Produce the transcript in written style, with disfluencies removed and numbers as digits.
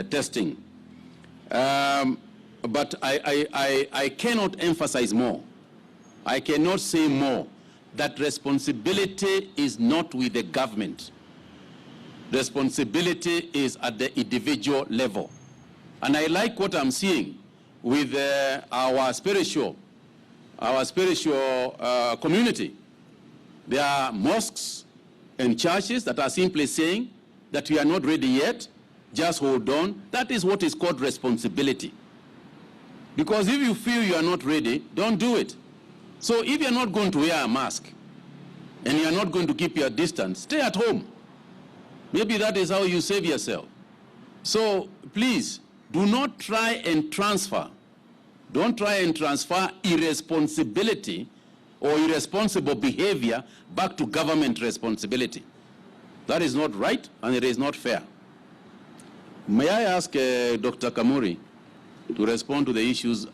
testing. But I cannot emphasize more. I cannot say more that responsibility is not with the government. Responsibility is at the individual level. And I like what I'm seeing with our spiritual community. There are mosques and churches that are simply saying that we are not ready yet, just hold on. That is what is called responsibility. Because if you feel you are not ready, don't do it. So if you're not going to wear a mask and you're not going to keep your distance, stay at home. Maybe that is how you save yourself. So please, do not try and transfer. Don't try and transfer irresponsibility or irresponsible behavior back to government responsibility. That is not right and it is not fair. May I ask Dr. Kamuri to respond to the issues